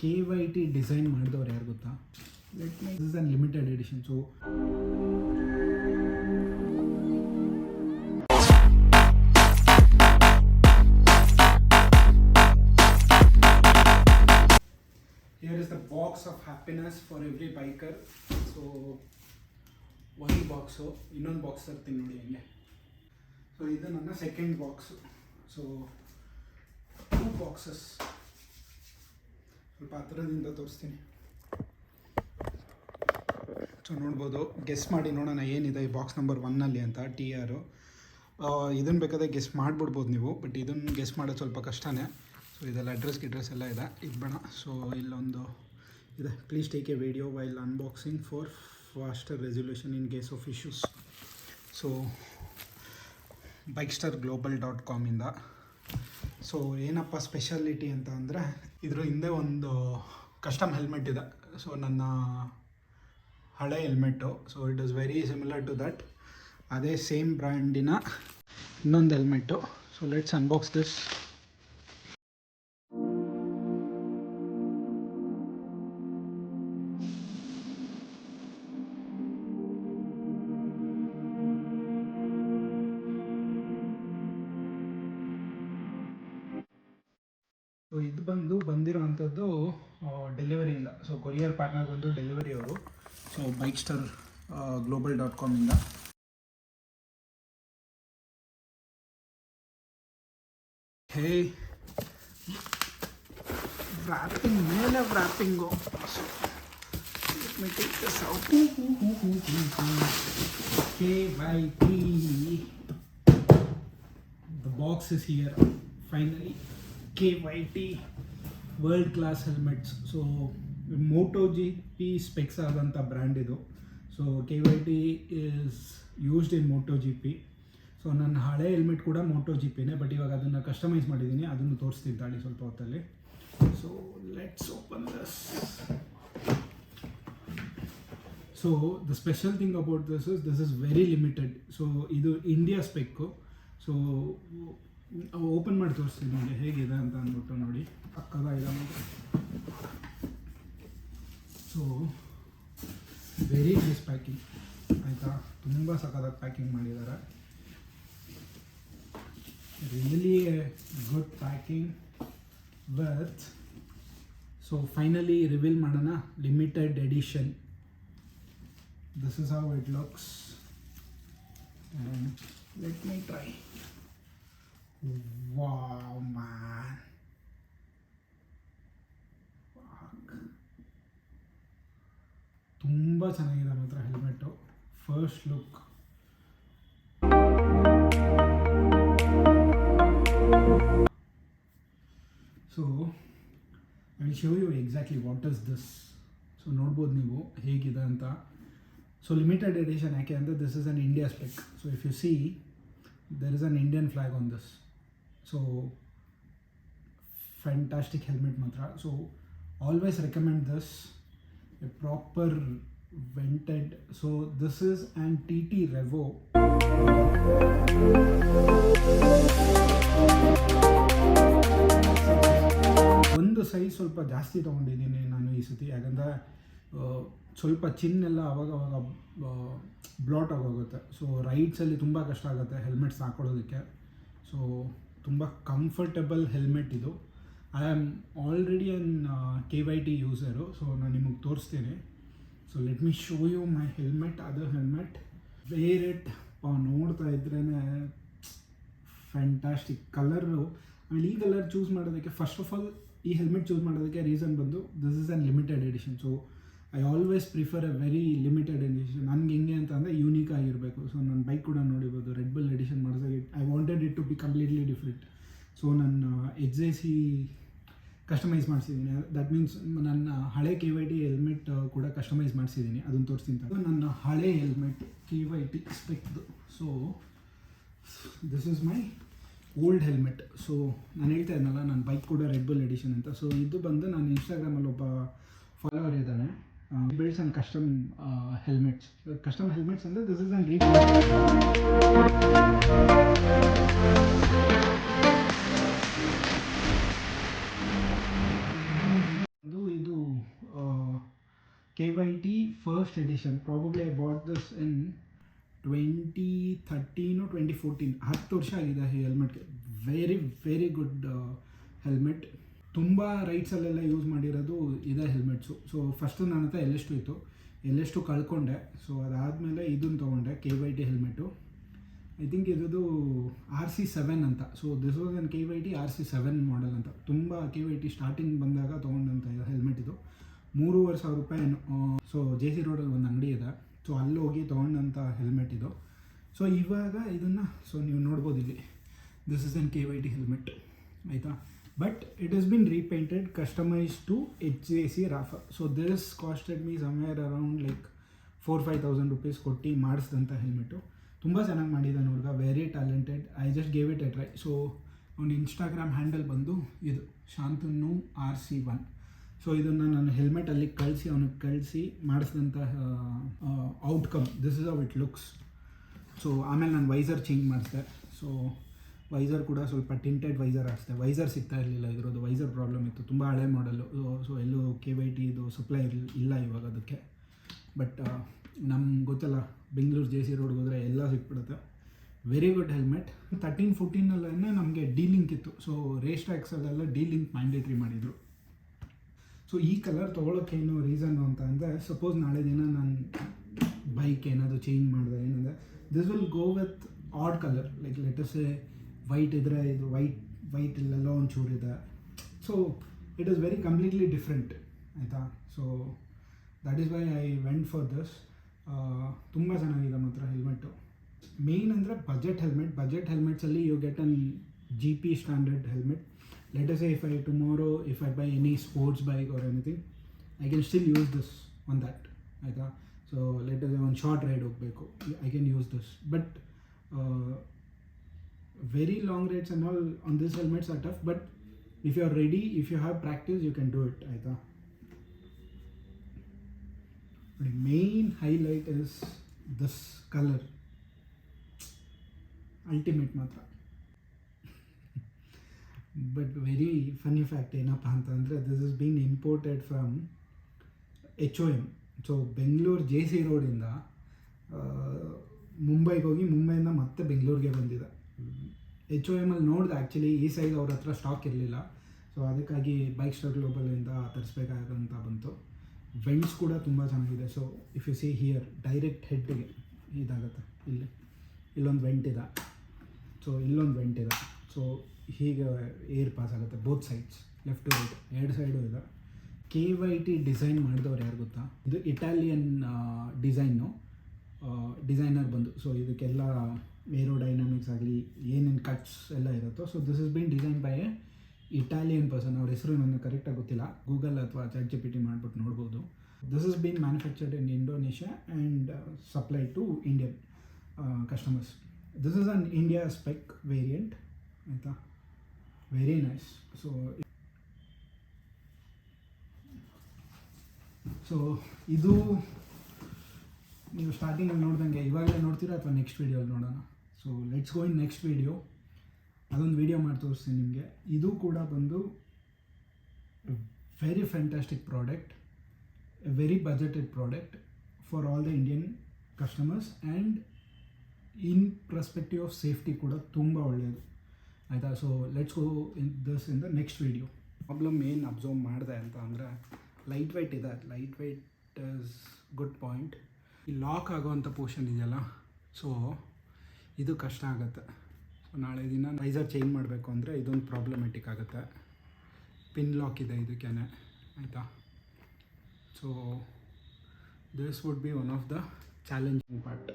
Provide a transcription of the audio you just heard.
KYT design ಮಾಡಿದವ್ರು ಯಾರು ಗೊತ್ತಾ? This is an limited edition. So here is the box of happiness for every biker. So ಒಂದು box, ಇನ್ನೊಂದು box ತರ್ತೀನಿ ನೋಡಿ ಹಂಗೆ. ಸೊ ಇದು ನನ್ನ ಸೆಕೆಂಡ್ ಬಾಕ್ಸು. ಸೊ 2 ಬಾಕ್ಸಸ್ ಸ್ವಲ್ಪ ಹತ್ತಿರದಿಂದ ತೋರಿಸ್ತೀನಿ. ಸೊ ನೋಡ್ಬೋದು, ಗೆಸ್ ಮಾಡಿ ನೋಡೋಣ ಏನಿದೆ ಈ ಬಾಕ್ಸ್ ನಂಬರ್ 1 ಅಂತ. TR ಇದನ್ನು ಬೇಕಾದ್ರೆ ಗೆಸ್ ಮಾಡಿಬಿಡ್ಬೋದು ನೀವು, ಬಟ್ ಇದನ್ನು ಗೆಸ್ ಮಾಡೋದು ಸ್ವಲ್ಪ ಕಷ್ಟನೇ. ಸೊ ಇದೆಲ್ಲ ಅಡ್ರೆಸ್ ಎಲ್ಲ ಇದೆ, ಇದು ಬೇಡ. ಸೊ ಇಲ್ಲೊಂದು ಇದೆ, please take A video while unboxing for faster resolution in case of issues. So bikestarglobal.com ಇಂದ. ಸೊ ಏನಪ್ಪ ಸ್ಪೆಷಾಲಿಟಿ ಅಂತ ಅಂದರೆ, ಇದ್ರ ಹಿಂದೆ ಒಂದು ಕಸ್ಟಮ್ ಹೆಲ್ಮೆಟ್ ಇದೆ. ಸೊ ನನ್ನ ಹಳೆ helmet. So it is very similar to that. ಅದೇ ಸೇಮ್ ಬ್ರ್ಯಾಂಡಿನ ಇನ್ನೊಂದು helmet. So let's unbox this. So ಇದು ಬಂದಿರೋವಂಥದ್ದು ಡೆಲಿವರಿಯಿಂದ. ಸೊ ಕೊರಿಯರ್ ಪಾರ್ಟ್ನರ್ ಬಂದು ಡೆಲಿವರಿ ಅವರು. ಸೊ bikestarglobal.com ಇಂದ. ಹೇ, ವ್ರ್ಯಾಪಿಂಗ್ ಮೇಲೆ wrapping. So let me take this out. KYT. The box is here finally. KYT world class helmets. So MotoGP specs ಆದಂಥ brand ಇದು. So KYT is used in MotoGP. So ನನ್ನ ಹಳೆ helmet ಕೂಡ MotoGPನೇ, but ಇವಾಗ ಅದನ್ನು customise ಮಾಡಿದ್ದೀನಿ, ಅದನ್ನು ತೋರಿಸ್ತೀನಿ ತಾಳಿ ಸ್ವಲ್ಪ ಹೊತ್ತಲ್ಲಿ. So let's open this. So the special thing about this is very limited. So ಇದು ಇಂಡಿಯಾ ಸ್ಪೆಕ್ಕು. ಸೊ ಓಪನ್ ಮಾಡಿ ತೋರಿಸ್ತೀನಿ ನಿಮಗೆ ಹೇಗಿದೆ ಅಂತ ಅಂದ್ಬಿಟ್ಟು. ನೋಡಿ, ಪಕ್ಕದಾಗಿದೆ ಮಾತ್ರ. ಸೊ ವೆರಿ ನೈಸ್ ಪ್ಯಾಕಿಂಗ್ ಆಯಿತಾ, ತುಂಬ ಸಖತ್ತಾಗಿ ಪ್ಯಾಕಿಂಗ್ ಮಾಡಿದ್ದಾರೆ. Really good packing with. So finally reveal ಮಾಡೋಣ, limited edition. This is how it looks and let me try. Wow, man. ತುಂಬ ಚೆನ್ನಾಗಿದೆ ಮಾತ್ರ helmet. First look. So I will show you exactly what is this. So ನೋಡ್ಬೋದು ನೀವು ಹೇಗಿದೆ ಅಂತ. So limited edition ಯಾಕೆ ಅಂದರೆ this is an India spec. So if you see, there is an Indian flag on this. So fantastic helmet matra. So always recommend this, a proper vented. So this is an TT Revo. ಒಂದು size ಸ್ವಲ್ಪ ಜಾಸ್ತಿ ತೊಗೊಂಡಿದ್ದೀನಿ ನಾನು ಈ ಸತಿ, ಯಾಕಂದರೆ ಸ್ವಲ್ಪ ಚಿನ್ನೆಲ್ಲ ಅವಾಗ ಬ್ಲಾಟ್ ಆಗೋಗುತ್ತೆ. ಸೊ ರೈಡ್ಸಲ್ಲಿ ತುಂಬ ಕಷ್ಟ ಆಗುತ್ತೆ ಹೆಲ್ಮೆಟ್ಸ್ ಹಾಕೊಳ್ಳೋದಕ್ಕೆ. ಸೊ ತುಂಬ ಕಂಫರ್ಟಬಲ್ ಹೆಲ್ಮೆಟ್ ಇದು. I am already an KYT user. So ನಾನು ನಿಮಗೆ ತೋರಿಸ್ತೀನಿ. So let me show you my helmet, other helmet. Wear it. ನೋಡ್ತಾ ಇದ್ರೇ ಫ್ಯಾಂಟಾಸ್ಟಿಕ್ ಕಲರು. ಆಮೇಲೆ ಈ ಕಲರ್ ಚೂಸ್ ಮಾಡೋದಕ್ಕೆ, ಫಸ್ಟ್ ಆಫ್ ಆಲ್ ಈ ಹೆಲ್ಮೆಟ್ ಚೂಸ್ ಮಾಡೋದಕ್ಕೆ ರೀಸನ್ ಬಂದು this is an limited edition. So I always prefer a very limited edition. ನನಗೆ ಹೆಂಗೆ ಅಂತಂದರೆ ಯೂನಿಕ್ ಆಗಿರಬೇಕು. ಸೊ ನನ್ನ ಬೈಕ್ ಕೂಡ ನೋಡಿರ್ಬೋದು, ರೆಡ್ ಬುಲ್ ಎಡಿಷನ್ ಮಾಡಿದಾಗ I wanted it to be completely different. So ನನ್ನ XJC ಕಸ್ಟಮೈಸ್ ಮಾಡಿಸಿದ್ದೀನಿ. ದಟ್ ಮೀನ್ಸ್ ನನ್ನ ಹಳೆ KYT ಹೆಲ್ಮೆಟ್ ಕೂಡ ಕಸ್ಟಮೈಸ್ ಮಾಡಿಸಿದ್ದೀನಿ, ಅದನ್ನು ತೋರಿಸ್ತೀನಿ. ನನ್ನ ಹಳೆ ಹೆಲ್ಮೆಟ್ KYT ಸ್ಪೆಕ್ದು. So this is my old helmet. So ನಾನು ಹೇಳ್ತಾ ಇದ್ನಲ್ಲ, ನನ್ನ ಬೈಕ್ ಕೂಡ ರೆಡ್ ಬುಲ್ ಎಡಿಷನ್ ಅಂತ. ಸೊ ಇದು ಬಂದು ನಾನು ಇನ್ಸ್ಟಾಗ್ರಾಮಲ್ಲಿ ಒಬ್ಬ ಫಾಲೋವರ್ ಇದ್ದಾನೆ, builds some custom helmets. Custom helmets ಅಂದರೆ this is an KYT first edition. Probably I bought this in 2013 or 2014. 10 ವರ್ಷ ಆಗಿದೆ ಈ ಹೆಲ್ಮೆಟ್ಗೆ. Very good helmet. ತುಂಬ ರೈಡ್ಸಲ್ಲೆಲ್ಲ ಯೂಸ್ ಮಾಡಿರೋದು ಇದೇ ಹೆಲ್ಮೆಟ್ಸು. ಸೊ ಫಸ್ಟು ನನ್ನ ಹತ್ರ LS2 ಇತ್ತು, LS2 ಕಳ್ಕೊಂಡೆ. ಸೊ ಅದಾದಮೇಲೆ ಇದನ್ನು ತೊಗೊಂಡೆ, KYT ಹೆಲ್ಮೆಟು. ಐ ಥಿಂಕ್ ಇದು RC7 ಅಂತ. So this was an KYT RC7 model ಅಂತ. ತುಂಬ KYT ಸ್ಟಾರ್ಟಿಂಗ್ ಬಂದಾಗ ತೊಗೊಂಡಂಥ ಹೆಲ್ಮೆಟ್ ಇದು. 3,500 ರೂಪಾಯಿ. ಸೊ JC ರೋಡಲ್ಲಿ ಒಂದು ಅಂಗಡಿ ಇದೆ, ಸೊ ಅಲ್ಲಿ ಹೋಗಿ ತೊಗೊಂಡಂಥ ಹೆಲ್ಮೆಟ್ ಇದು. ಸೊ ಇವಾಗ ಇದನ್ನು ನೀವು ನೋಡ್ಬೋದು ಇಲ್ಲಿ, this is an KYT helmet ಆಯಿತಾ. But it has been repainted, customise to HJC ರಾಫರ್. So this costed me somewhere around like 4,000-5,000 rupees ಕೊಟ್ಟು ಮಾಡಿಸಿದಂಥ ಹೆಲ್ಮೆಟು. ತುಂಬ ಚೆನ್ನಾಗಿ ಮಾಡಿದ್ದಾನೆ ಹುಡುಗ, very talented. I just gave it a try. So ಅವ್ನ Instagram handle ಬಂದು ಇದು ಶಾಂತನು RC1. ಸೊ ಇದನ್ನು ನಾನು ಹೆಲ್ಮೆಟಲ್ಲಿ ಅವನಿಗೆ ಕಳಿಸಿ ಮಾಡಿಸಿದಂಥ outcome this is how it looks. So ಆಮೇಲೆ ನಾನು ವೈಸರ್ ಚೇಂಜ್ ಮಾಡಿಸಿದೆ. ಸೊ ವೈಸರ್ ಕೂಡ ಸ್ವಲ್ಪ ಟಿಂಟೆಡ್ ವೈಸರ್ ಹಾಕ್ಸಿದೆ. ವೈಸರ್ ಸಿಗ್ತಾ ಇರಲಿಲ್ಲ, ಇದ್ರದ್ದು ವೈಸರ್ ಪ್ರಾಬ್ಲಮ್ ಇತ್ತು, ತುಂಬ ಹಳೆ ಮಾಡೆಲ್ಲು. ಸೊ ಎಲ್ಲೂ KYT ಇದು ಸಪ್ಲೈ ಇಲ್ಲ ಇವಾಗ ಅದಕ್ಕೆ. ಬಟ್ ನಮ್ಗೆ ಗೊತ್ತಲ್ಲ, ಬೆಂಗಳೂರು JC ರೋಡ್ಗೆ ಹೋದರೆ ಎಲ್ಲ ಸಿಕ್ಬಿಡುತ್ತೆ. Very good helmet. 13-14 ನಮಗೆ ಲಿಂಕ್ ಇತ್ತು. ಸೊ ರೇಸ್ ಟ್ರ್ಯಾಕ್ಸಲ್ಲೆಲ್ಲ ಲಿಂಕ್ ಮ್ಯಾಂಡೇಟ್ರಿ ಮಾಡಿದರು. ಸೊ ಈ ಕಲರ್ ತೊಗೊಳೋಕ್ಕೇನು ರೀಸನ್ನು ಅಂತ ಅಂದರೆ, ಸಪೋಸ್ ನಾಳೆ ದಿನ ನಾನು ಬೈಕ್ ಏನಾದರೂ ಚೇಂಜ್ ಮಾಡಿದೆ ಏನಂದರೆ, this will go with odd colour. Like let us white ಇದ್ದರೆ ಇದು ವೈಟ್ ಇಲ್ಲೆಲ್ಲ ಒಂಚೂರು ಇದೆ. So it is very completely different ಆಯಿತಾ. So that is why I went for this. ತುಂಬ ಚೆನ್ನಾಗಿದೆ ಮಾತ್ರ ಹೆಲ್ಮೆಟ್ಟು. ಮೇಯ್ನ್ ಅಂದರೆ ಬಜೆಟ್ ಹೆಲ್ಮೆಟ್ಸಲ್ಲಿ you get an GP standard helmet. Let us say if I buy any sports bike or anything, I can still use this on that ಆಯಿತಾ. So let us ಒಂದು short ride ಹೋಗಬೇಕು, I can use this. But very long rides and all on this helmets are tough. But if you are ready, if you have practice, you can do it ಆಯಿತಾ. The main highlight is this color, ultimate ಮಾತ್ರ. But very funny fact ಏನಪ್ಪ ಅಂತಂದರೆ, this is bean imported from HOM. So Bengaluru JC ರೋಡಿಂದ ಮುಂಬೈಗೆ ಹೋಗಿ, ಮುಂಬೈಯಿಂದ ಮತ್ತೆ ಬೆಂಗಳೂರಿಗೆ ಬಂದಿದೆ. HOMಲ್ಲಿ ನೋಡಿದೆ ಆ್ಯಕ್ಚುಲಿ ಈ ಸೈಜ್ ಅವ್ರ ಹತ್ರ ಸ್ಟಾಕ್ ಇರಲಿಲ್ಲ. ಸೊ ಅದಕ್ಕಾಗಿ ಬೈಕ್ ಸ್ಟಾರ್ ಗ್ಲೋಬಲಿಂದ ತರಿಸ್ಬೇಕಾಗಂತ ಬಂತು. ವೆಂಟ್ಸ್ ಕೂಡ ತುಂಬ ಚೆನ್ನಾಗಿದೆ. So if you see here, direct ಹೆಡ್ಗೆ ಇದಾಗುತ್ತೆ. ಇಲ್ಲೊಂದು ವೆಂಟ್ ಇದೆ, ಸೊ ಇಲ್ಲೊಂದು ವೆಂಟ್ ಇದೆ. ಸೊ ಹೀಗೆ ಏರ್ ಪಾಸ್ ಆಗುತ್ತೆ both sides, left to right 2 side ಇದೆ. KYT ಡಿಸೈನ್ ಮಾಡಿದವ್ರು ಯಾರು ಗೊತ್ತಾ? ಇದು ಇಟಾಲಿಯನ್ ಡಿಸೈನರ್ ಬಂದು. ಸೊ ಇದಕ್ಕೆಲ್ಲ ಏರೋಡೈನಾಮಿಕ್ಸ್ ಆಗಲಿ ಏನೇನು ಕಟ್ಸ್ ಎಲ್ಲ ಇರುತ್ತೋ. So this is been design by a Italian person. ಅವ್ರ ಹೆಸರು ನನಗೆ ಕರೆಕ್ಟಾಗಿ ಗೊತ್ತಿಲ್ಲ, ಗೂಗಲ್ ಅಥವಾ ChatGPT ಮಾಡಿಬಿಟ್ಟು ನೋಡ್ಬೋದು. This is been manufactured in Indonesia and supply to Indian customers. This is an India spec variant ಆಯಿತಾ. Very nice. ಸೊ ಇದು ನೀವು ಸ್ಟಾರ್ಟಿಂಗಲ್ಲಿ ನೋಡ್ದಂಗೆ ಇವಾಗಲೇ ನೋಡ್ತೀರಾ ಅಥವಾ ನೆಕ್ಸ್ಟ್ ವೀಡಿಯೋಲ್ಲಿ ನೋಡೋಣ? So let's go in next video. ಅದೊಂದು ವೀಡಿಯೋ ಮಾಡಿ ತೋರಿಸ್ತೀನಿ ನಿಮಗೆ. ಇದು ಕೂಡ ಬಂದು very fantastic product, a very budgeted product for all the Indian customers and in perspective of safety ಕೂಡ ತುಂಬ ಒಳ್ಳೆಯದು ಆಯಿತಾ. So let's go in the next video. Problem ಏನು ಅಬ್ಸರ್ವ್ ಮಾಡಿದೆ ಅಂತ ಅಂದರೆ, ಲೈಟ್ ವೆಯ್ಟ್ ಇದೆ. Light weight is good point. ಈ ಲಾಕ್ ಆಗೋವಂಥ ಪೋರ್ಷನ್ ಇದೆಯಲ್ಲ, ಸೊ ಇದು ಕಷ್ಟ ಆಗುತ್ತೆ. ಸೊ ನಾಳೆ ದಿನ ವೈಸರ್ ಚೇಂಜ್ ಮಾಡಬೇಕು ಅಂದರೆ ಇದೊಂದು ಪ್ರಾಬ್ಲಮೆಟಿಕ್ ಆಗುತ್ತೆ. ಪಿನ್ ಲಾಕ್ ಇದೆ ಇದಕ್ಕೆ ಆಯಿತಾ. So this would be one of the challenging part.